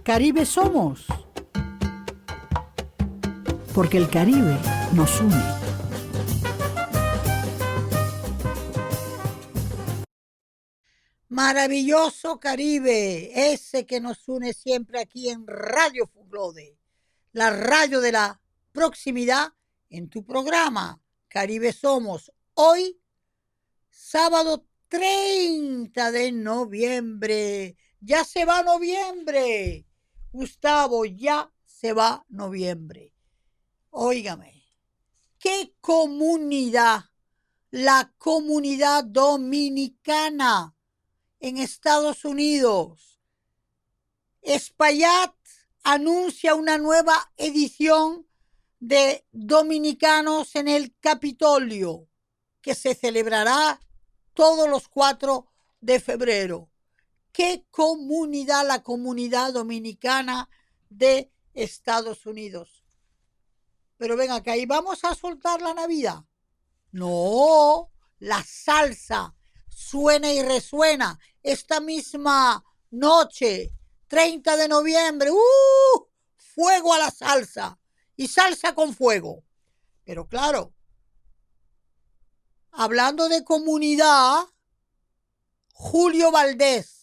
Caribe somos, porque el Caribe nos une. Maravilloso Caribe, ese que nos une siempre aquí en Radio Fuglode, la radio de la proximidad en tu programa Caribe Somos. Hoy, sábado 30 de noviembre. Ya se va noviembre. Gustavo, ya se va noviembre. Óigame, ¿qué comunidad? La comunidad dominicana en Estados Unidos. Espaillat anuncia una nueva edición de Dominicanos en el Capitolio, que se celebrará todos los 4 de febrero. ¿Qué comunidad? La comunidad dominicana de Estados Unidos. Pero ven acá, ¿y vamos a soltar la Navidad? No, la salsa suena y resuena esta misma noche, 30 de noviembre. Fuego a la salsa y salsa con fuego. Pero claro, hablando de comunidad, Julio Valdés,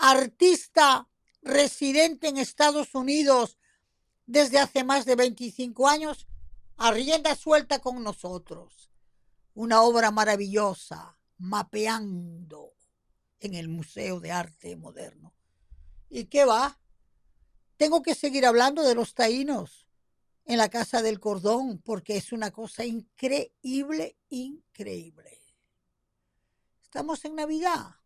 artista residente en Estados Unidos desde hace más de 25 años, a rienda suelta con nosotros. Una obra maravillosa, Mapeando, en el Museo de Arte Moderno. ¿Y qué va? Tengo que seguir hablando de los taínos en la Casa del Cordón, porque es una cosa increíble, increíble. Estamos en Navidad.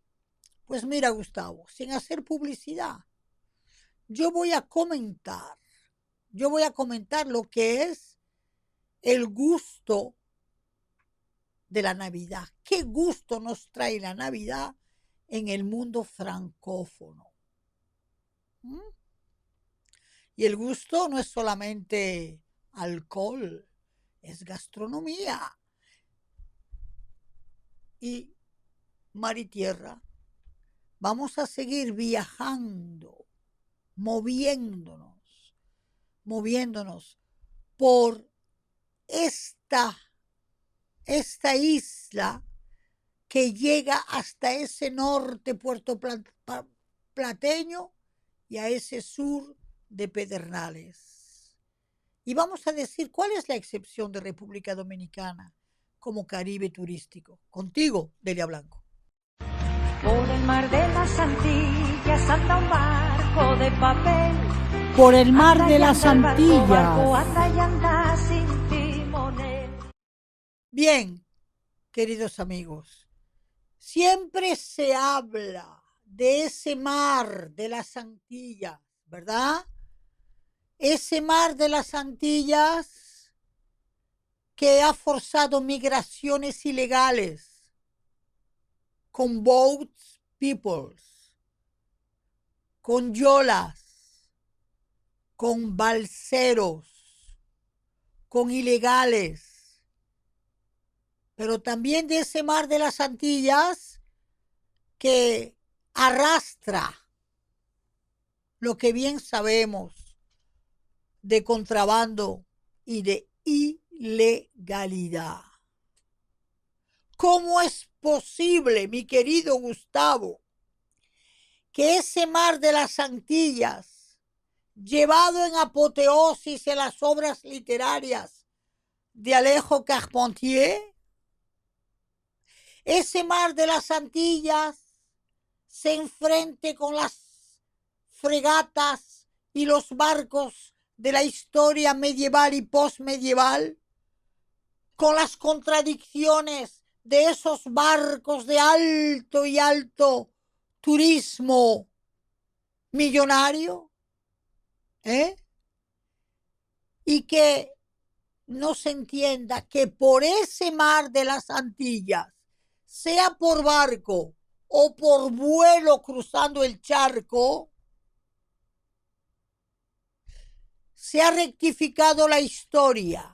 Pues mira, Gustavo, sin hacer publicidad, yo voy a comentar lo que es el gusto de la Navidad. ¿Qué gusto nos trae la Navidad en el mundo francófono? Y el gusto no es solamente alcohol, es gastronomía. Y mar y tierra, vamos a seguir viajando, moviéndonos por esta isla que llega hasta ese norte puertoplateño y a ese sur de Pedernales. Y vamos a decir cuál es la excepción de República Dominicana como Caribe turístico. Contigo, Delia Blanco. Por el mar de las Antillas anda un barco de papel. Por el mar de las Antillas. Bien, queridos amigos, siempre se habla de ese mar de las Antillas, ¿verdad? Ese mar de las Antillas que ha forzado migraciones ilegales con boats peoples, con yolas, con balseros, con ilegales, pero también de ese mar de las Antillas que arrastra lo que bien sabemos de contrabando y de ilegalidad. ¿Cómo es posible, mi querido Gustavo, que ese mar de las Antillas, llevado en apoteosis en las obras literarias de Alejo Carpentier, ese mar de las Antillas se enfrente con las fregatas y los barcos de la historia medieval y postmedieval, con las contradicciones de esos barcos de alto y alto turismo millonario? Y que no se entienda que por ese mar de las Antillas, sea por barco o por vuelo cruzando el charco, se ha rectificado la historia,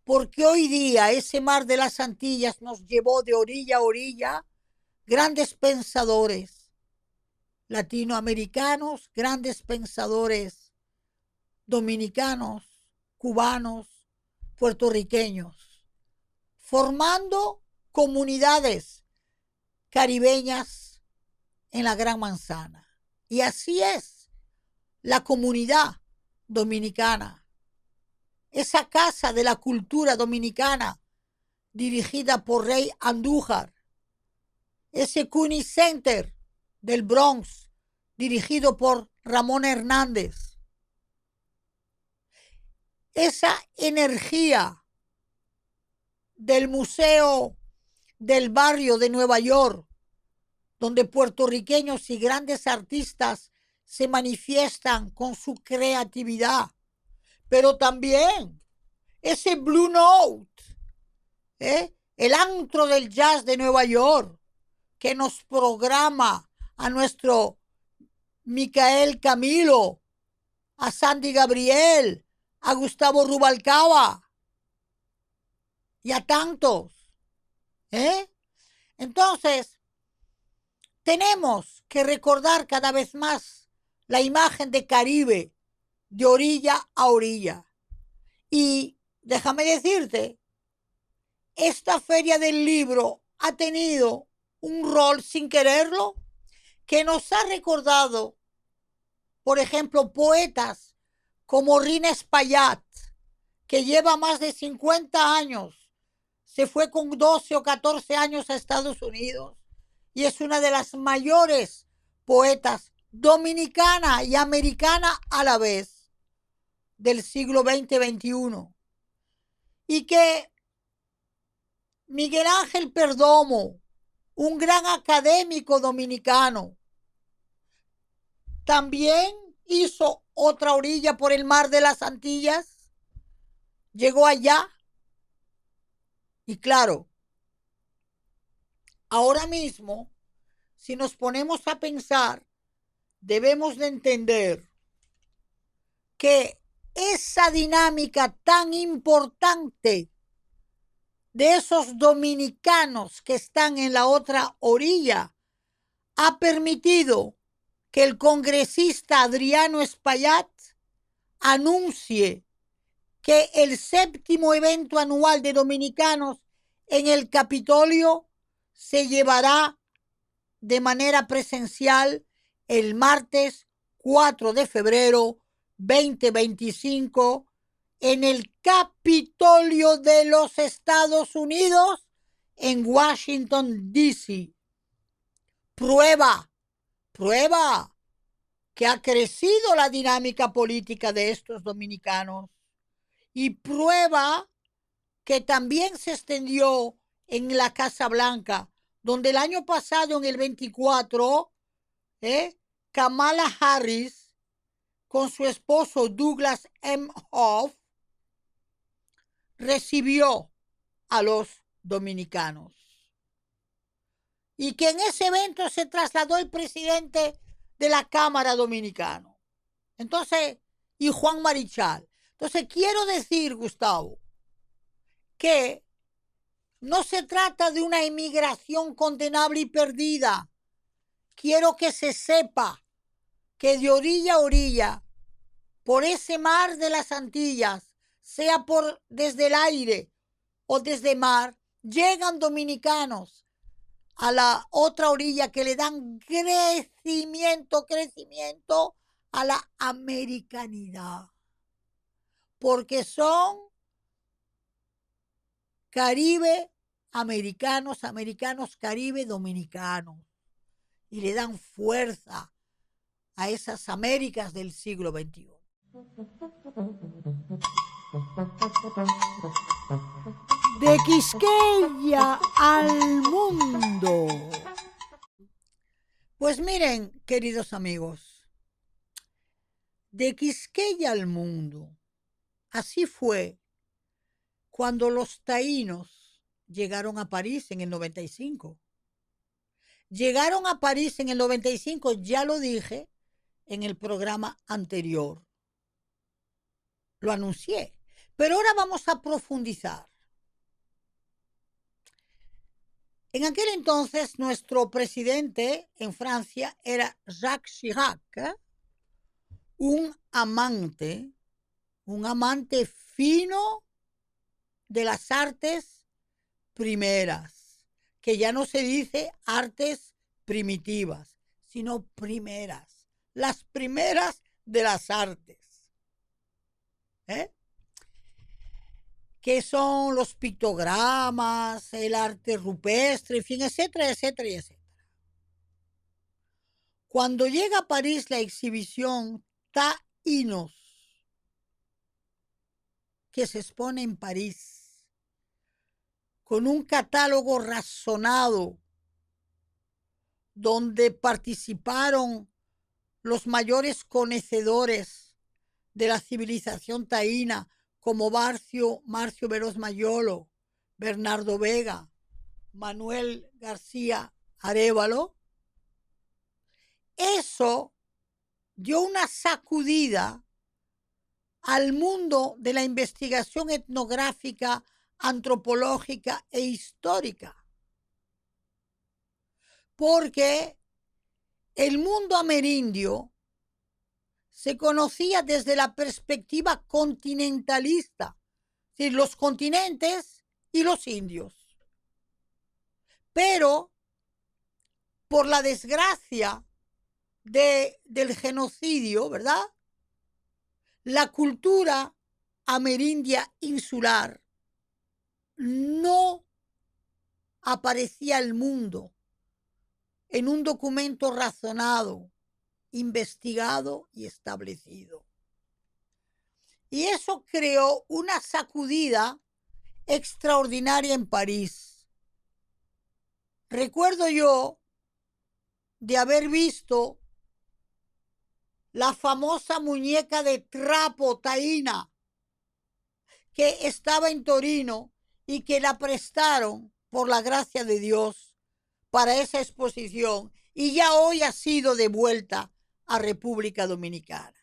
porque hoy día ese mar de las Antillas nos llevó de orilla a orilla grandes pensadores, latinoamericanos, grandes pensadores dominicanos, cubanos, puertorriqueños, formando comunidades caribeñas en la Gran Manzana. Y así es la comunidad dominicana, esa casa de la cultura dominicana dirigida por Rey Andújar, ese CUNY Center del Bronx dirigido por Ramón Hernández, esa energía del Museo del Barrio de Nueva York, donde puertorriqueños y grandes artistas se manifiestan con su creatividad, pero también ese Blue Note, el antro del jazz de Nueva York, que nos programa a nuestro Micael Camilo, a Sandy Gabriel, a Gustavo Rubalcaba y a tantos. Entonces, tenemos que recordar cada vez más la imagen de Caribe, de orilla a orilla. Y déjame decirte, esta feria del libro ha tenido un rol sin quererlo que nos ha recordado, por ejemplo, poetas como Rina Espaillat, que lleva más de 50 años, se fue con 12 o 14 años a Estados Unidos y es una de las mayores poetas dominicana y americana a la vez del siglo XX-XXI. Y que Miguel Ángel Perdomo, un gran académico dominicano, también hizo otra orilla por el mar de las Antillas, llegó allá y claro, ahora mismo, si nos ponemos a pensar, debemos de entender que esa dinámica tan importante de esos dominicanos que están en la otra orilla ha permitido que el congresista Adriano Espaillat anuncie que el 7º evento anual de dominicanos en el Capitolio se llevará de manera presencial el martes 4 de febrero 2025 en el Capitolio de los Estados Unidos en Washington, D.C. Prueba que ha crecido la dinámica política de estos dominicanos y prueba que también se extendió en la Casa Blanca, donde el año pasado, en el 24, Kamala Harris, con su esposo Douglas Emhoff, recibió a los dominicanos. Y que en ese evento se trasladó el presidente de la Cámara Dominicana. Entonces, y Juan Marichal. Entonces, quiero decir, Gustavo, que no se trata de una inmigración condenable y perdida. Quiero que se sepa que de orilla a orilla, por ese mar de las Antillas, sea desde el aire o desde mar, llegan dominicanos a la otra orilla que le dan crecimiento a la americanidad. Porque son Caribe americanos, Caribe dominicanos. Y le dan fuerza a esas Américas del siglo XXI. De Quisqueya al mundo. Pues miren, queridos amigos, de Quisqueya al mundo. Así fue cuando los taínos llegaron a París en el 95. Llegaron a París en el 95, ya lo dije en el programa anterior. Lo anuncié. Pero ahora vamos a profundizar. En aquel entonces nuestro presidente en Francia era Jacques Chirac, un amante fino de las artes primeras, que ya no se dice artes primitivas, sino primeras, las primeras de las artes, que son los pictogramas, el arte rupestre, en fin, etcétera, etcétera, y etcétera. Cuando llega a París la exhibición Taínos, que se expone en París, con un catálogo razonado, donde participaron los mayores conocedores de la civilización taína, como Marcio Veros Mayolo, Bernardo Vega, Manuel García Arévalo, eso dio una sacudida al mundo de la investigación etnográfica, antropológica e histórica. Porque el mundo amerindio se conocía desde la perspectiva continentalista, es decir, los continentes y los indios. Pero, por la desgracia del genocidio, ¿verdad?, la cultura amerindia insular no aparecía al mundo en un documento razonado, investigado y establecido. Y eso creó una sacudida extraordinaria en París. Recuerdo yo de haber visto la famosa muñeca de trapo taína que estaba en Torino y que la prestaron, por la gracia de Dios, para esa exposición, y ya hoy ha sido devuelta a República Dominicana.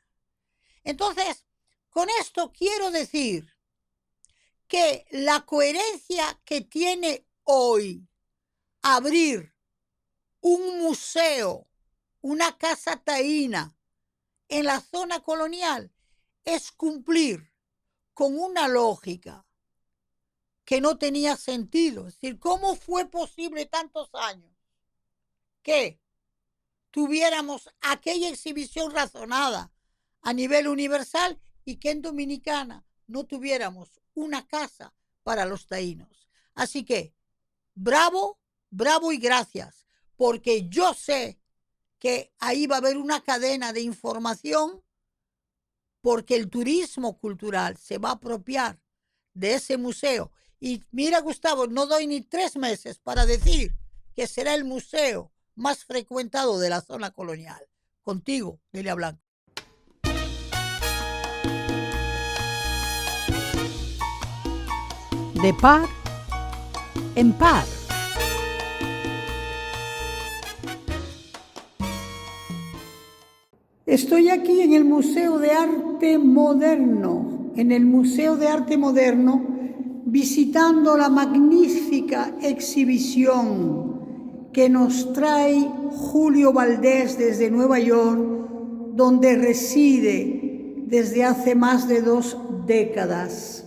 Entonces, con esto quiero decir que la coherencia que tiene hoy abrir un museo, una casa taína en la zona colonial, es cumplir con una lógica que no tenía sentido. Es decir, ¿cómo fue posible tantos años que tuviéramos aquella exhibición razonada a nivel universal y que en Dominicana no tuviéramos una casa para los taínos? Así que, bravo, bravo y gracias, porque yo sé que ahí va a haber una cadena de información, porque el turismo cultural se va a apropiar de ese museo. Y mira, Gustavo, no doy ni 3 meses para decir que será el museo más frecuentado de la zona colonial. Contigo, Delia Blanco. De par en par. Estoy aquí en el Museo de Arte Moderno, visitando la magnífica exhibición que nos trae Julio Valdés desde Nueva York, donde reside desde hace más de 2 décadas.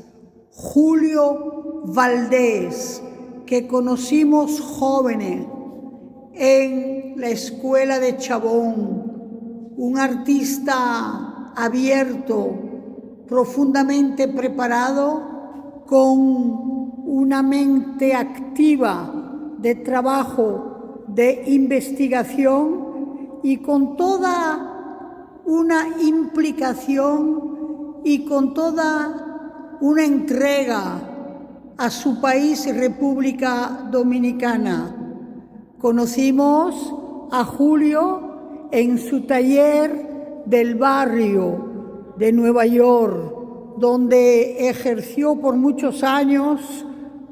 Julio Valdés, que conocimos jóvenes en la escuela de Chabón, un artista abierto, profundamente preparado, con una mente activa de trabajo, de investigación y con toda una implicación y con toda una entrega a su país, República Dominicana. Conocimos a Julio en su taller del barrio de Nueva York, donde ejerció por muchos años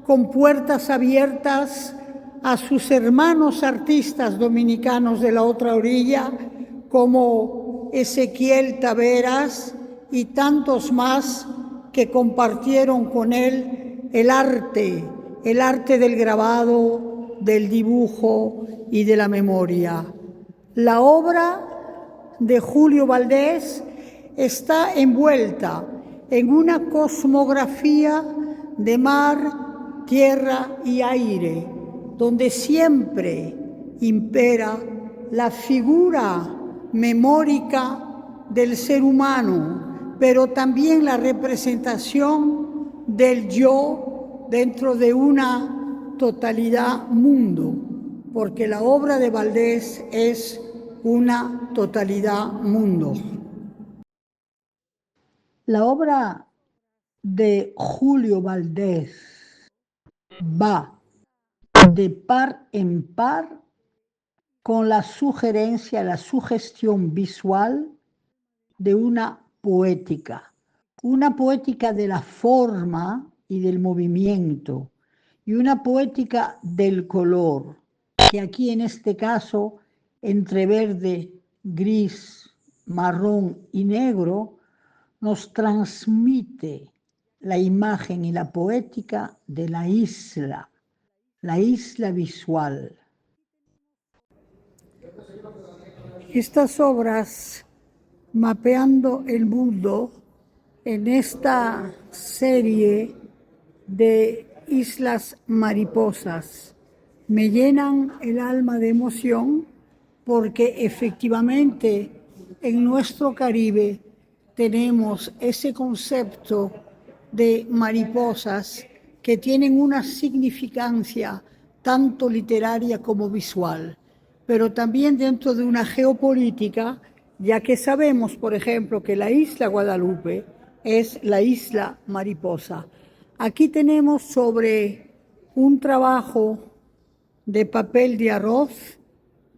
con puertas abiertas a sus hermanos artistas dominicanos de la otra orilla, como Ezequiel Taveras y tantos más que compartieron con él el arte del grabado, del dibujo y de la memoria. La obra de Julio Valdés está envuelta en una cosmografía de mar, tierra y aire, donde siempre impera la figura memórica del ser humano, pero también la representación del yo dentro de una totalidad mundo, porque la obra de Valdés es una totalidad mundo. La obra de Julio Valdés va de par en par con la sugerencia, la sugestión visual de una poética de la forma y del movimiento, y una poética del color, que aquí en este caso, entre verde, gris, marrón y negro, nos transmite la imagen y la poética de la isla visual. Estas obras, mapeando el mundo, en esta serie de Islas Mariposas, me llenan el alma de emoción porque efectivamente en nuestro Caribe tenemos ese concepto de mariposas que tienen una significancia tanto literaria como visual, pero también dentro de una geopolítica, ya que sabemos, por ejemplo, que la isla Guadalupe es la isla mariposa. Aquí tenemos sobre un trabajo de papel de arroz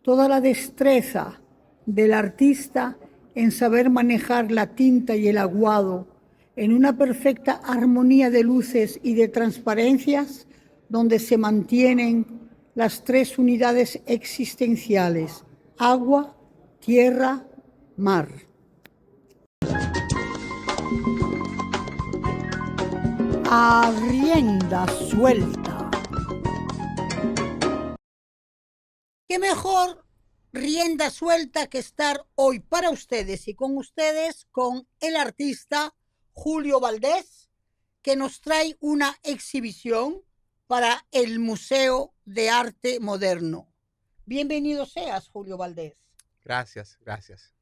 toda la destreza del artista en saber manejar la tinta y el aguado en una perfecta armonía de luces y de transparencias donde se mantienen las tres unidades existenciales: agua, tierra, mar. A rienda suelta. ¿Qué mejor rienda suelta que estar hoy para ustedes y con ustedes con el artista Julio Valdés, que nos trae una exhibición para el Museo de Arte Moderno? Bienvenido seas, Julio Valdés. Gracias, gracias.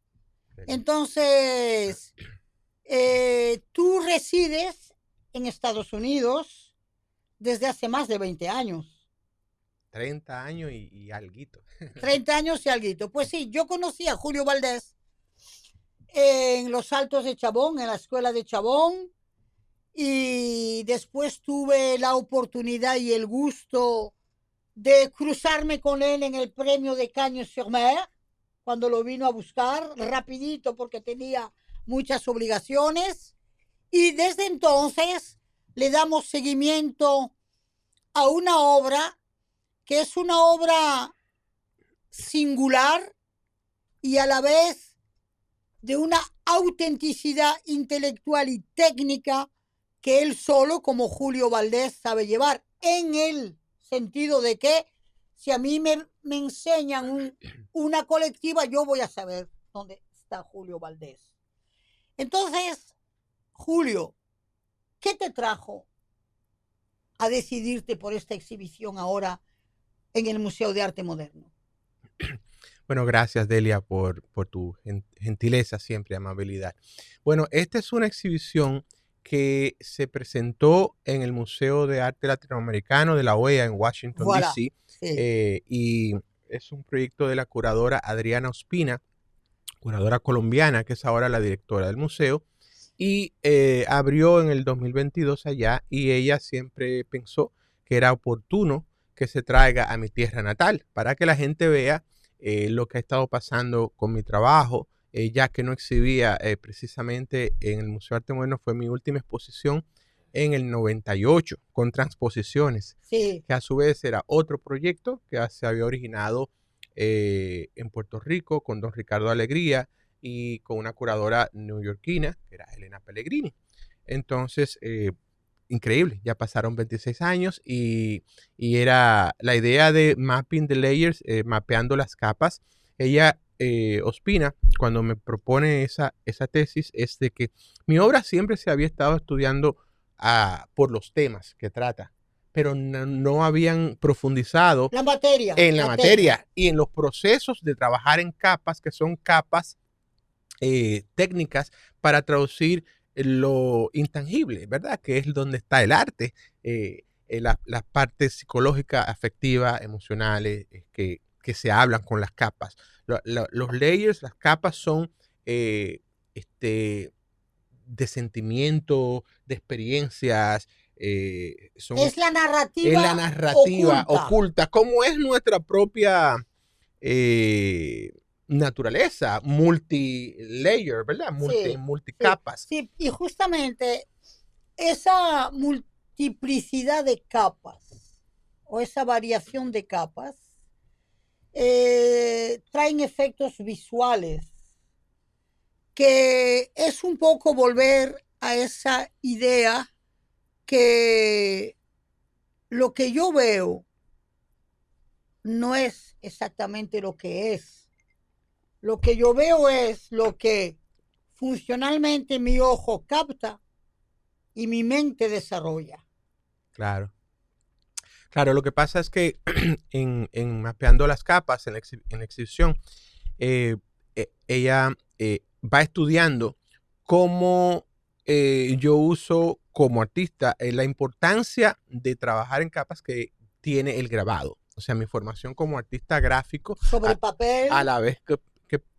Entonces, tú resides en Estados Unidos desde hace más de 20 años. 30 años y alguito. 30 años y alguito. Pues sí, yo conocí a Julio Valdés en los Altos de Chabón, en la escuela de Chabón, y después tuve la oportunidad y el gusto de cruzarme con él en el premio de Cagnes-sur-Mer, cuando lo vino a buscar rapidito porque tenía muchas obligaciones, y desde entonces le damos seguimiento a una obra que es una obra singular y a la vez de una autenticidad intelectual y técnica que él solo, como Julio Valdés, sabe llevar, en el sentido de que si a mí me enseñan una colectiva, yo voy a saber dónde está Julio Valdés. Entonces, Julio, ¿qué te trajo a decidirte por esta exhibición ahora en el Museo de Arte Moderno? Bueno, gracias, Delia, por tu gentileza siempre, amabilidad. Bueno, esta es una exhibición que se presentó en el Museo de Arte Latinoamericano de la OEA en Washington, Voilà. D.C. Sí. Y es un proyecto de la curadora Adriana Ospina, curadora colombiana, que es ahora la directora del museo, y abrió en el 2022 allá, y ella siempre pensó que era oportuno que se traiga a mi tierra natal para que la gente vea lo que ha estado pasando con mi trabajo, ya que no exhibía precisamente en el Museo de Arte Moderno. Fue mi última exposición en el 98 con Transposiciones, Sí. que a su vez era otro proyecto que se había originado en Puerto Rico con don Ricardo Alegría y con una curadora neoyorquina que era Elena Pellegrini. Entonces increíble, ya pasaron 26 años y era la idea de mapping the layers, mapeando las capas. Ella, Ospina, cuando me propone esa tesis, es de que mi obra siempre se había estado estudiando por los temas que trata, pero no habían profundizado La materia. en la la materia y en los procesos de trabajar en capas, que son capas técnicas para traducir lo intangible, ¿verdad? Que es donde está el arte, las partes psicológicas, afectivas, emocionales, que se hablan con las capas. Los layers, las capas son de sentimiento, de experiencias, son Es la es narrativa, la narrativa oculta. oculta, como es nuestra propia eh, naturaleza, multilayer, ¿verdad? Sí, Multicapas. sí, y justamente esa multiplicidad de capas o esa variación de capas traen efectos visuales, que es un poco volver a esa idea que lo que yo veo no es exactamente lo que es. Lo que yo veo es lo que funcionalmente mi ojo capta y mi mente desarrolla. Claro. Claro, lo que pasa es que en mapeando las capas, en la exhibición, ella va estudiando cómo yo uso como artista la importancia de trabajar en capas que tiene el grabado. O sea, mi formación como artista gráfico Sobre papel. a la vez que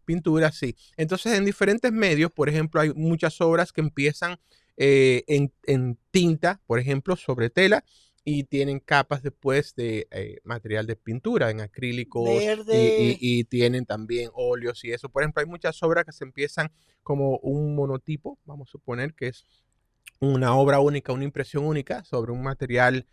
pintura, sí. Entonces, en diferentes medios, por ejemplo, hay muchas obras que empiezan en tinta, por ejemplo, sobre tela, y tienen capas después de material de pintura, en acrílicos, Verde. y tienen también óleos y eso. Por ejemplo, hay muchas obras que se empiezan como un monotipo, vamos a suponer que es una obra única, una impresión única sobre un material,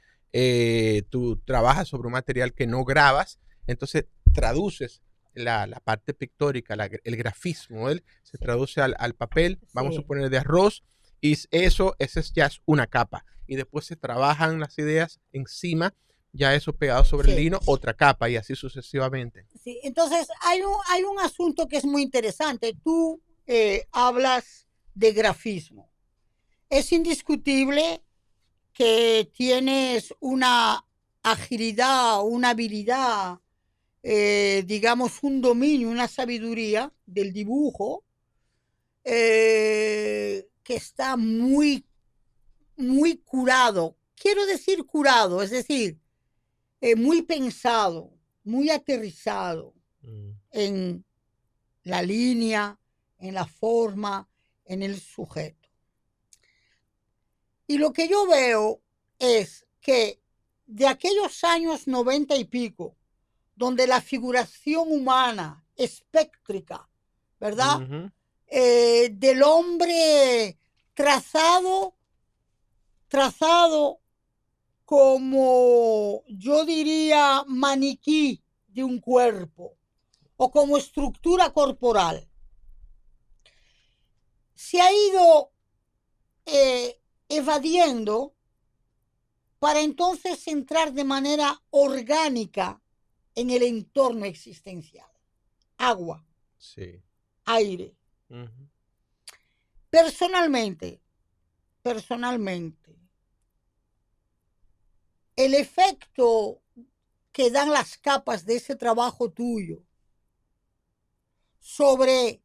tú trabajas sobre un material que no grabas, entonces traduces la parte pictórica, el grafismo, se traduce al papel, vamos a Sí. suponer de arroz, y ese ya es una capa. Y después se trabajan las ideas encima, ya eso pegado sobre el Sí. lino, otra capa, y así sucesivamente. Sí, entonces hay un asunto que es muy interesante. Tú hablas de grafismo. Es indiscutible que tienes una agilidad, una habilidad, digamos, un dominio, una sabiduría del dibujo que está muy, muy curado. Quiero decir curado, es decir, muy pensado, muy aterrizado en la línea, en la forma, en el sujeto. Y lo que yo veo es que de aquellos años 90 y pico, donde la figuración humana espectríca, ¿verdad? Ujú. Del hombre trazado como, yo diría, maniquí de un cuerpo o como estructura corporal, se ha ido evadiendo para entonces entrar de manera orgánica en el entorno existencial. Agua, Sí. aire. Ujú. Personalmente, el efecto que dan las capas de ese trabajo tuyo sobre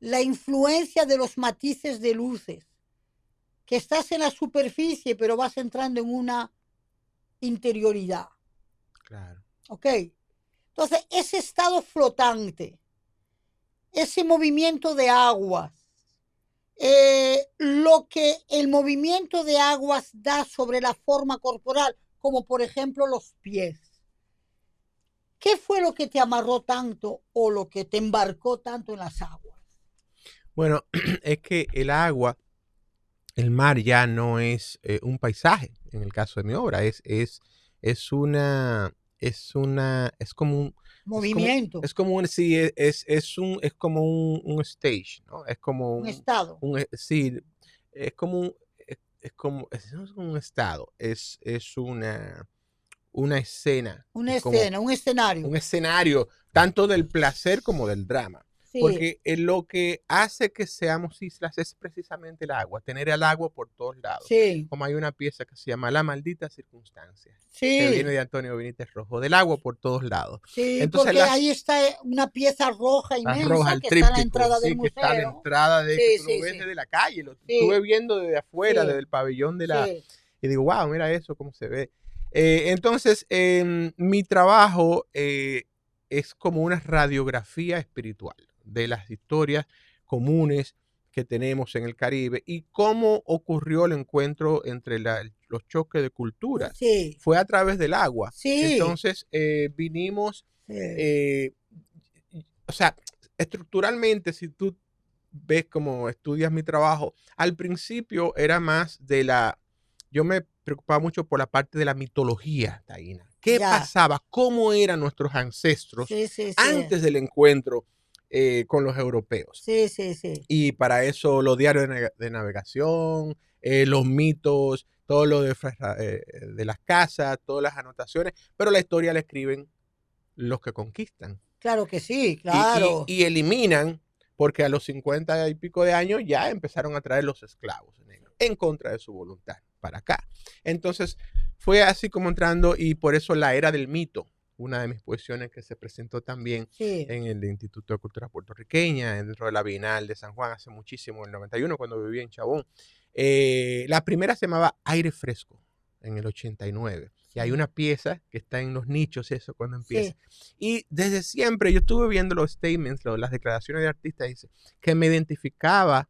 la influencia de los matices de luces, que estás en la superficie pero vas entrando en una interioridad. Claro. ¿Ok? Entonces, ese estado flotante, ese movimiento de aguas, lo que el movimiento de aguas da sobre la forma corporal, como por ejemplo los pies. ¿Qué fue lo que te amarró tanto o lo que te embarcó tanto en las aguas? Bueno, es que el agua, el mar ya no es un paisaje, en el caso de mi obra, es una, es como un, Movimiento, es como un, sí, es como un stage, ¿no? Es como un estado. sí, es como no es un estado, es una escena, Una es como escena, un escenario. un escenario tanto del placer como del drama. Sí, Porque lo que hace que seamos islas es precisamente el agua, tener el agua por todos lados. sí, Como hay una pieza que se llama La maldita circunstancia, que viene sí, de Antonio Benítez Rojo, del agua por todos lados. sí, Entonces porque ahí está una pieza roja la roja, inmensa el que está a la tríptico, entrada del sí, que está a la museo. entrada de que Sí, tú lo sí, ves sí, desde la calle, lo estuve sí, viendo desde afuera, desde sí, el pabellón de la... sí, Y digo, wow, mira eso, cómo se ve. Entonces, mi trabajo es como una radiografía espiritual de las historias comunes que tenemos en el Caribe y cómo ocurrió el encuentro entre los choques de culturas. sí, Fue a través del agua. sí, Entonces, vinimos, sí, eh, o sea, estructuralmente, si tú ves cómo estudias mi trabajo, al principio era más yo me preocupaba mucho por la parte de la mitología taína. ¿Qué ya, pasaba? ¿Cómo eran nuestros ancestros sí, sí, sí, antes del encuentro con los europeos? sí, sí, sí, Y para eso los diarios de navegación, los mitos, todo lo de las casas, todas las anotaciones, pero la historia la escriben los que conquistan claro que sí, y, y- claro, y eliminan, porque a los 50 y pico de años ya empezaron a traer los esclavos negros en contra de su voluntad para acá. Entonces fue así como entrando y por eso la era del mito, una de mis poesiones que se presentó también sí, en el Instituto de Cultura Puertorriqueña, dentro de la Bienal de San Juan hace muchísimo, en el 91, cuando vivía en Chabón. La primera se llamaba Aire Fresco, en el 89. Y hay sí, una pieza que está en los nichos, eso, cuando empieza. sí, Y desde siempre yo estuve viendo los statements, las declaraciones de artistas, dice, que me identificaba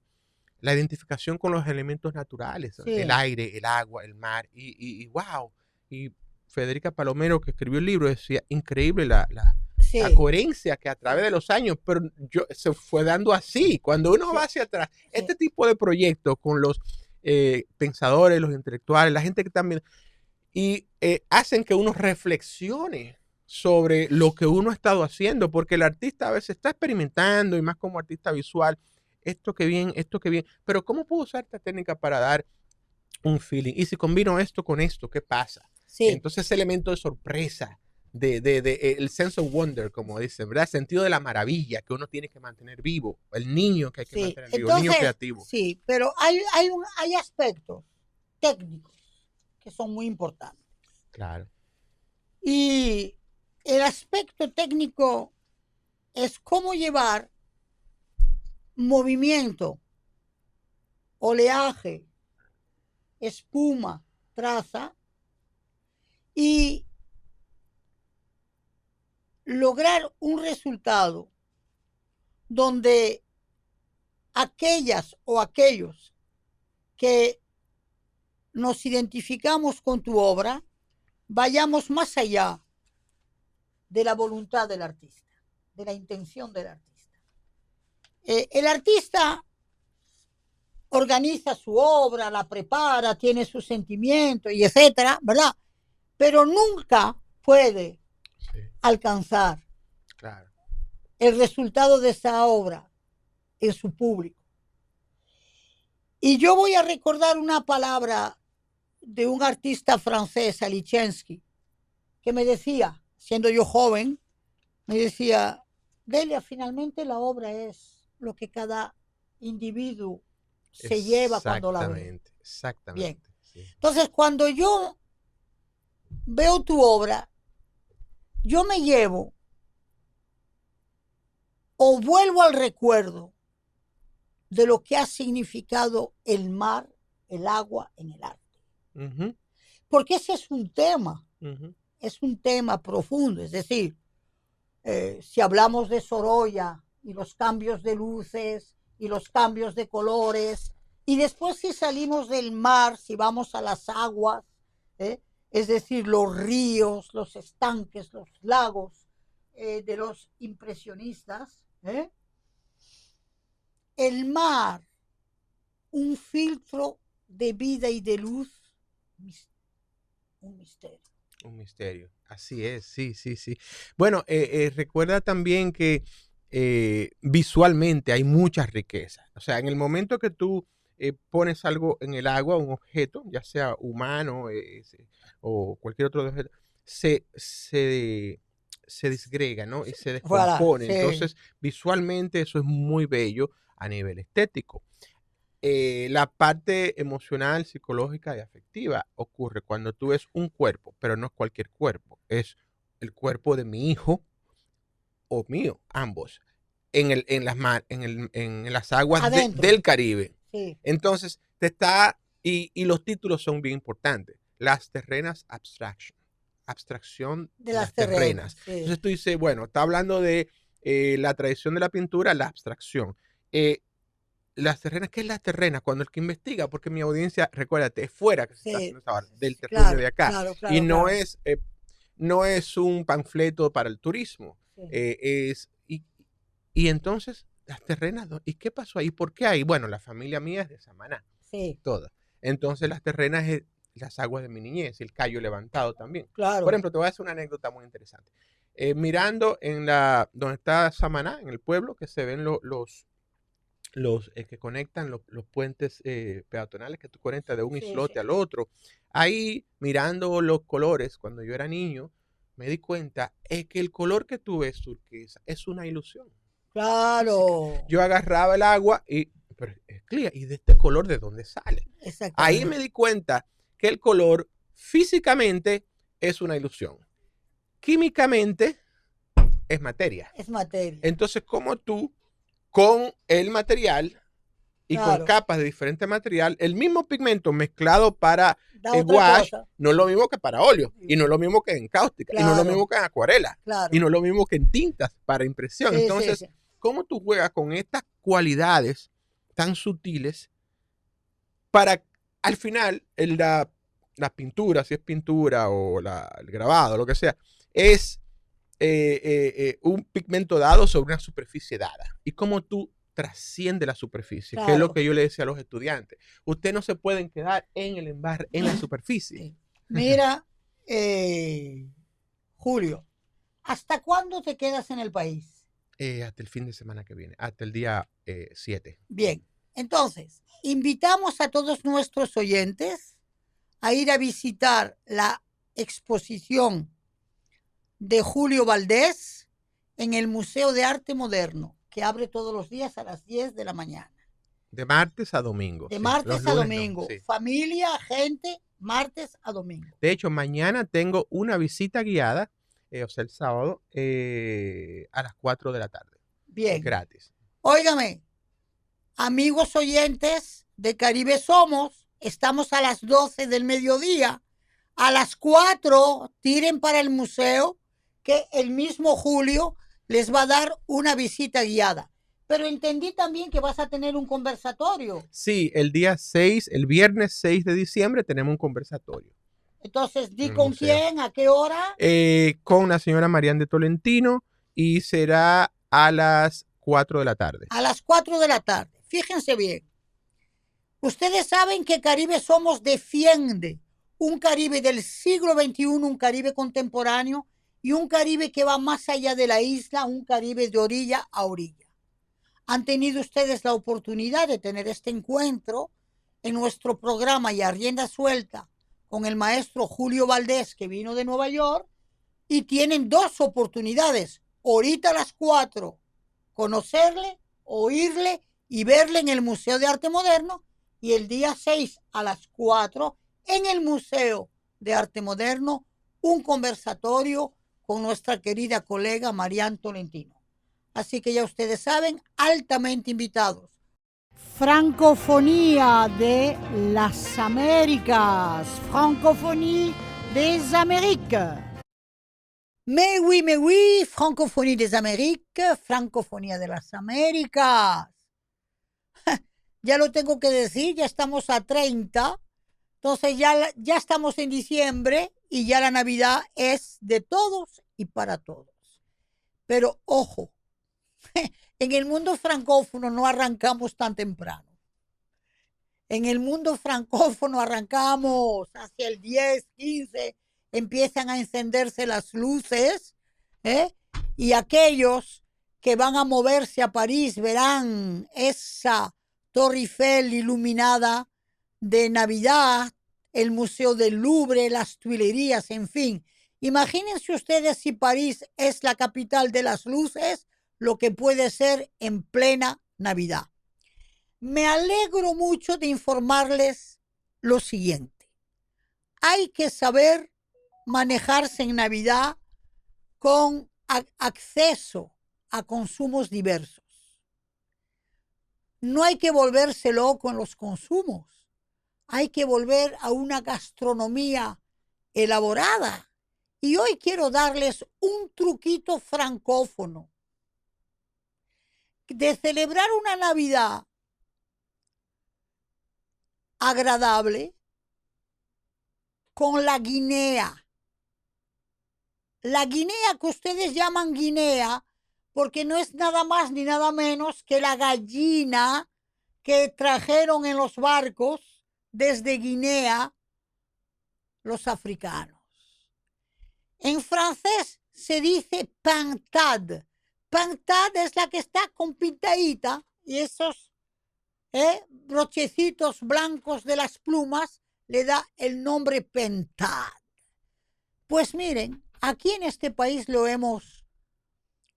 la identificación con los elementos naturales, el sí, aire, el agua, el mar, y wow. Y Federica Palomero, que escribió el libro, decía, increíble la sí, coherencia que a través de los años, pero se fue dando así. Cuando uno sí, va hacia atrás, sí, este tipo de proyectos con los pensadores, los intelectuales, la gente que también, y hacen que uno reflexione sobre lo que uno ha estado haciendo, porque el artista a veces está experimentando y más como artista visual, esto que bien, pero ¿cómo puedo usar esta técnica para dar un feeling? Y si combino esto con esto, ¿qué pasa? sí. Entonces ese elemento de sorpresa, el sense of wonder, como dicen, ¿verdad? El sentido de la maravilla que uno tiene que mantener vivo, el niño que hay que Sí, mantener vivo, el niño entonces, creativo. sí, pero hay aspectos técnicos que son muy importantes. Claro. Y el aspecto técnico es cómo llevar movimiento, oleaje, espuma, traza y lograr un resultado donde aquellas o aquellos que nos identificamos con tu obra vayamos más allá de la voluntad del artista, de la intención del artista. El artista organiza su obra, la prepara, tiene sus sentimientos y etcétera, ¿verdad? Pero nunca puede Sí, alcanzar claro. el resultado de esa obra en su público. Y yo voy a recordar una palabra de un artista francés, Alichensky, que me decía, siendo yo joven, me decía, Delia, finalmente la obra es lo que cada individuo se lleva cuando la ve. Exactamente, exactamente. Bien. Sí. Entonces, cuando yo veo tu obra, yo me llevo o vuelvo al recuerdo de lo que ha significado el mar, el agua en el arte. Ujú, Porque ese ujú. es un tema profundo. Es decir, si hablamos de Sorolla y los cambios de luces y los cambios de colores, y después si salimos del mar, si vamos a las aguas, es decir, los ríos, los estanques, los lagos de los impresionistas, el mar, un filtro de vida y de luz, un misterio. Un misterio. Así es, sí, sí, sí. Bueno, recuerda también que visualmente hay mucha riqueza. O sea, en el momento que tú pones algo en el agua, un objeto, ya sea humano o cualquier otro objeto, se disgrega, ¿no? Y se Voilà, descompone. sí. Entonces, visualmente eso es muy bello a nivel estético. La parte emocional, psicológica y afectiva ocurre cuando tú ves un cuerpo, pero no es cualquier cuerpo, es el cuerpo de mi hijo o mío, ambos, en las aguas Adentro. del Caribe. Sí. Entonces, y los títulos son bien importantes. Las terrenas abstracción De de las las terrenas. terrenas, sí. Entonces tú dices, bueno, está hablando de la tradición de la pintura, la abstracción. Las terrenas, ¿qué es las terrenas? Cuando el que investiga, porque mi audiencia, recuérdate, es fuera que se está Sí, haciendo esta hora, del terruño claro, de acá. claro, Y claro, no claro. no es un panfleto para el turismo. Sí. Y entonces, las terrenas, ¿y qué pasó ahí? ¿Por qué ahí? Bueno, la familia mía es de Samaná, Sí, toda. Entonces, las terrenas es las aguas de mi niñez, el Cayo Levantado también. Por claro. ejemplo, te voy a hacer una anécdota muy interesante. Mirando donde está Samaná, en el pueblo, que se ven los que conectan los puentes peatonales que tú conectas de un Sí, islote sí. al otro. Ahí, mirando los colores, cuando yo era niño, me di cuenta que el color que tú ves turquesa es una ilusión. Claro. Yo agarraba el agua pero es clear, ¿y de este color de dónde sale? Ahí Exactamente. me di cuenta que el color físicamente es una ilusión. Químicamente es materia. Es materia. Entonces, como tú, con el material y con Claro. capas de diferente material, el mismo pigmento mezclado para Da otra wash cosa. no es lo mismo que para óleo, y no es lo mismo que en cáustica, y no es lo Claro. mismo que en acuarela, Claro. y no es lo mismo que en tintas para impresión. Sí, sí, Entonces, sí. ¿cómo tú juegas con estas cualidades tan sutiles para al final la pintura, si es pintura o el grabado, lo que sea, es un pigmento dado sobre una superficie dada? Y cómo tú trasciende la superficie, que es lo Claro. que yo le decía a los estudiantes. Ustedes no se pueden quedar en en la superficie. Sí. Mira, Julio, ¿hasta cuándo te quedas en el país? Hasta el fin de semana que viene, hasta el día 7. Bien, entonces, invitamos a todos nuestros oyentes a ir a visitar la exposición de Julio Valdés en el Museo de Arte Moderno, que abre todos los días a las 10 de la mañana. De martes a domingo. De sí. martes Los a lunes no, domingo. sí. Familia, gente, martes a domingo. De hecho, mañana tengo una visita guiada, o sea, el sábado, a las 4 de la tarde. Bien. Gratis. Óigame, amigos oyentes de Caribe Somos, estamos a las 12 del mediodía. A las 4 tiren para el museo, que el mismo Julio les va a dar una visita guiada. Pero entendí también que vas a tener un conversatorio. Sí, el viernes 6 de diciembre tenemos un conversatorio. Entonces, di En el con museo. quién, a qué hora. Con la señora Marian de Tolentino, y será a las 4 de la tarde. A las 4 de la tarde. Fíjense bien. Ustedes saben que Caribe Somos defiende un Caribe del siglo XXI, un Caribe contemporáneo y un Caribe que va más allá de la isla, un Caribe de orilla a orilla. Han tenido ustedes la oportunidad de tener este encuentro en nuestro programa Y a Rienda Suelta con el maestro Julio Valdés, que vino de Nueva York, y tienen dos oportunidades. Ahorita a las 4, conocerle, oírle y verle en el Museo de Arte Moderno, y el día 6 a las 4 en el Museo de Arte Moderno, un conversatorio con nuestra querida colega Marian Tolentino. Así que ya ustedes saben, altamente invitados. Francofonía de las Américas. Francofonía des Amériques. Mais oui, Francophonie des Amériques, Francofonía de las Américas. Ya lo tengo que decir, ya estamos a 30, entonces ya estamos en diciembre y ya la Navidad es de todos y para todos. Pero ojo, en el mundo francófono no arrancamos tan temprano. En el mundo francófono arrancamos hacia el 10, 15, empiezan a encenderse las luces, y aquellos que van a moverse a París verán esa Torre Eiffel iluminada de Navidad, el Museo del Louvre, las Tuilerías, en fin. Imagínense ustedes si París es la capital de las luces, lo que puede ser en plena Navidad. Me alegro mucho de informarles lo siguiente. Hay que saber manejarse en Navidad con acceso a consumos diversos. No hay que volverse loco en los consumos. Hay que volver a una gastronomía elaborada. Y hoy quiero darles un truquito francófono de celebrar una Navidad agradable con la guinea. La guinea que ustedes llaman guinea porque no es nada más ni nada menos que la gallina que trajeron en los barcos desde Guinea los africanos. En francés se dice pintade. Pintade es la que está con pintadita y esos brochecitos blancos de las plumas le da el nombre pintade. Pues miren, aquí en este país lo hemos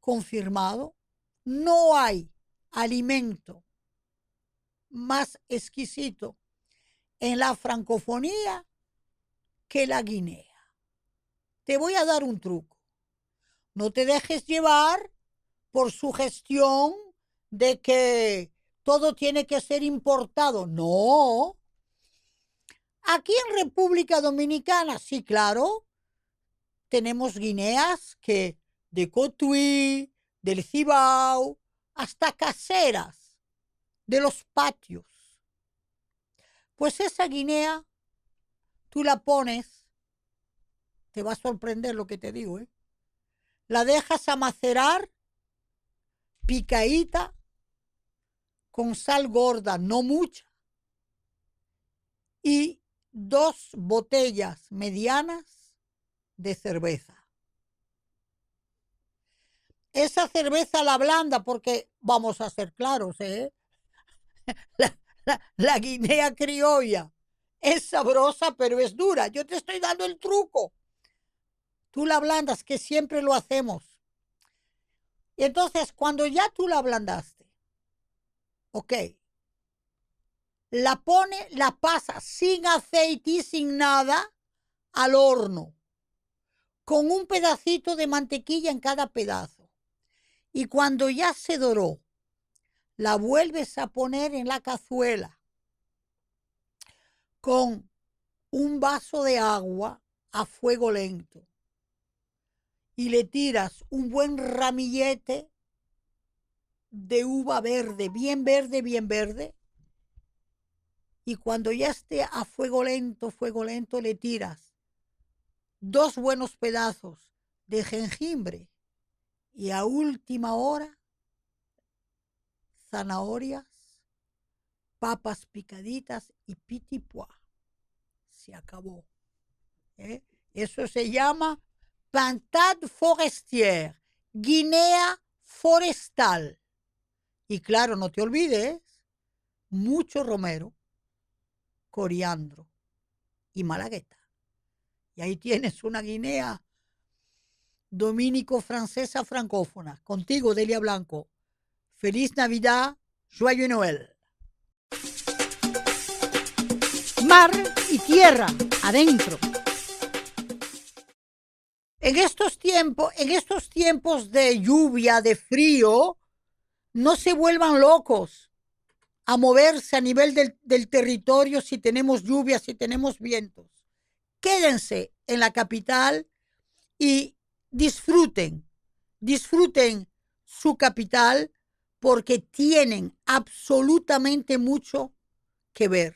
confirmado. No hay alimento más exquisito en la francofonía que la guinea. Te voy a dar un truco. No te dejes llevar por sugestión de que todo tiene que ser importado. No. Aquí en República Dominicana, sí, claro, tenemos guineas que de Cotuí, del Cibao, hasta caseras, de los patios. Pues esa guinea, tú la pones, te va a sorprender lo que te digo, la dejas a macerar, picadita, con sal gorda, no mucha, y 2 botellas medianas de cerveza. Esa cerveza la blanda, porque vamos a ser claros, la guinea criolla es sabrosa, pero es dura. Yo te estoy dando el truco. Tú la ablandas, que siempre lo hacemos. Y entonces, cuando ya tú la ablandaste, ok, la pasa sin aceite y sin nada al horno, con un pedacito de mantequilla en cada pedazo. Y cuando ya se doró, la vuelves a poner en la cazuela con un vaso de agua a fuego lento y le tiras un buen ramillete de uva verde, bien verde, bien verde. Y cuando ya esté a fuego lento, le tiras 2 buenos pedazos de jengibre y a última hora zanahorias, papas picaditas y petit pois. Se acabó. Eso se llama pintade forestière, guinea forestal. Y claro, no te olvides, mucho romero, coriandro y malagueta. Y ahí tienes una guinea dominico-francesa francófona. Contigo, Delia Blanco. Feliz Navidad, Joyeux Noël. Mar y tierra, adentro. En estos tiempos de lluvia, de frío, no se vuelvan locos a moverse a nivel del territorio si tenemos lluvia, si tenemos vientos. Quédense en la capital y disfruten su capital porque tienen absolutamente mucho que ver.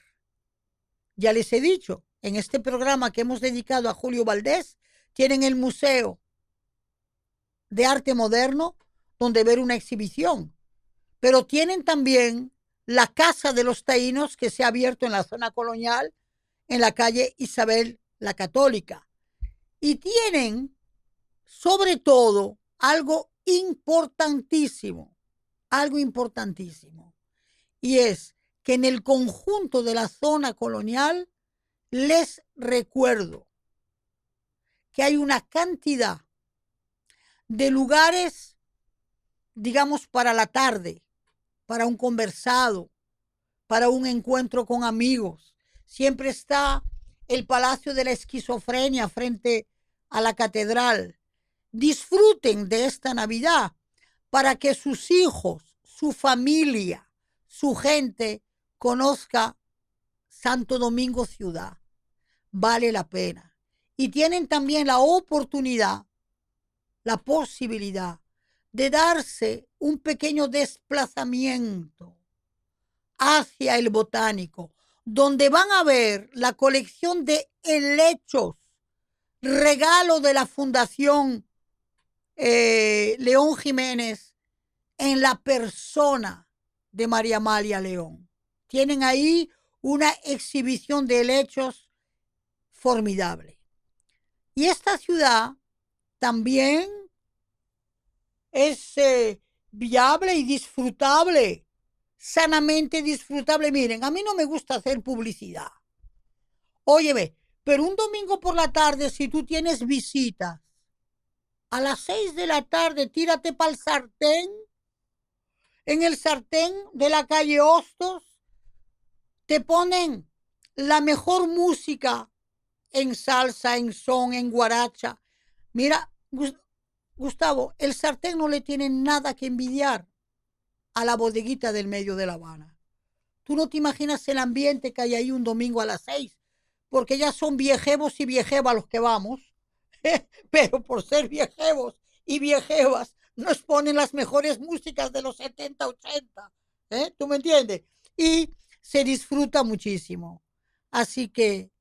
Ya les he dicho, en este programa que hemos dedicado a Julio Valdés, tienen el Museo de Arte Moderno donde ver una exhibición, pero tienen también la Casa de los Taínos que se ha abierto en la zona colonial, en la calle Isabel la Católica. Y tienen, sobre todo, algo importantísimo, y es que en el conjunto de la zona colonial les recuerdo que hay una cantidad de lugares, digamos, para la tarde, para un conversado, para un encuentro con amigos. Siempre está el Palacio de la Esquizofrenia frente a la catedral. Disfruten de esta Navidad para que sus hijos, su familia, su gente conozca Santo Domingo ciudad. Vale la pena. Y tienen también la oportunidad, la posibilidad de darse un pequeño desplazamiento hacia el Botánico, donde van a ver la colección de helechos, regalo de la Fundación León Jiménez en la persona de María Amalia León. Tienen ahí una exhibición de helechos formidable. Y esta ciudad también es viable y disfrutable, sanamente disfrutable. Miren, a mí no me gusta hacer publicidad. Óyeme, pero un domingo por la tarde, si tú tienes visitas, a las 6 de la tarde, tírate para el sartén. En el sartén de la calle Hostos te ponen la mejor música en salsa, en son, en guaracha. Mira, Gustavo, el sartén no le tiene nada que envidiar a la bodeguita del medio de La Habana. Tú no te imaginas el ambiente que hay ahí un domingo a las 6, porque ya son viejevos y viejevas los que vamos, pero por ser viejevos y viejevas nos ponen las mejores músicas de los 70, 80, ¿tú me entiendes? Y se disfruta muchísimo. Así que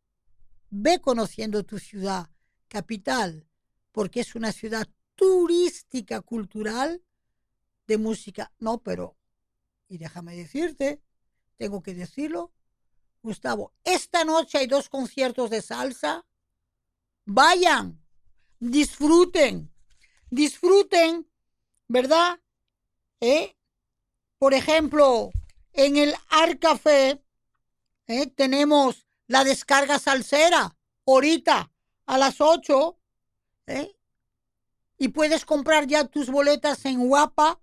ve conociendo tu ciudad capital, porque es una ciudad turística, cultural, de música. No, pero, y déjame decirte, tengo que decirlo, Gustavo, esta noche hay 2 conciertos de salsa. Vayan, disfruten, ¿verdad? Por ejemplo, en el Art Café tenemos la descarga salsera, ahorita a las 8, y puedes comprar ya tus boletas en Guapa.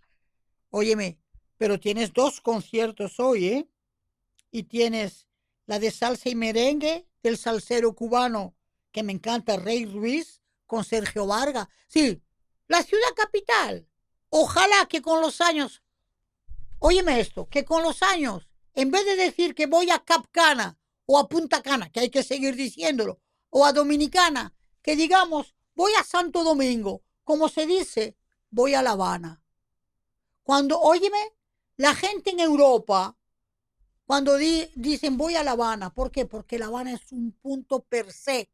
Óyeme, pero tienes 2 conciertos hoy, y tienes la de salsa y merengue del salsero cubano, que me encanta, Rey Ruiz, con Sergio Vargas. Sí, la ciudad capital. Ojalá que con los años, óyeme esto, que con los años, en vez de decir que voy a Cap Cana o a Punta Cana, que hay que seguir diciéndolo, o a Dominicana, que digamos, voy a Santo Domingo, como se dice, voy a La Habana. Cuando, óyeme, la gente en Europa, cuando dicen voy a La Habana, ¿por qué? Porque La Habana es un punto per se.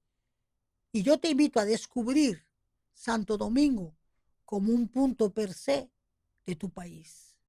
Y yo te invito a descubrir Santo Domingo como un punto per se de tu país.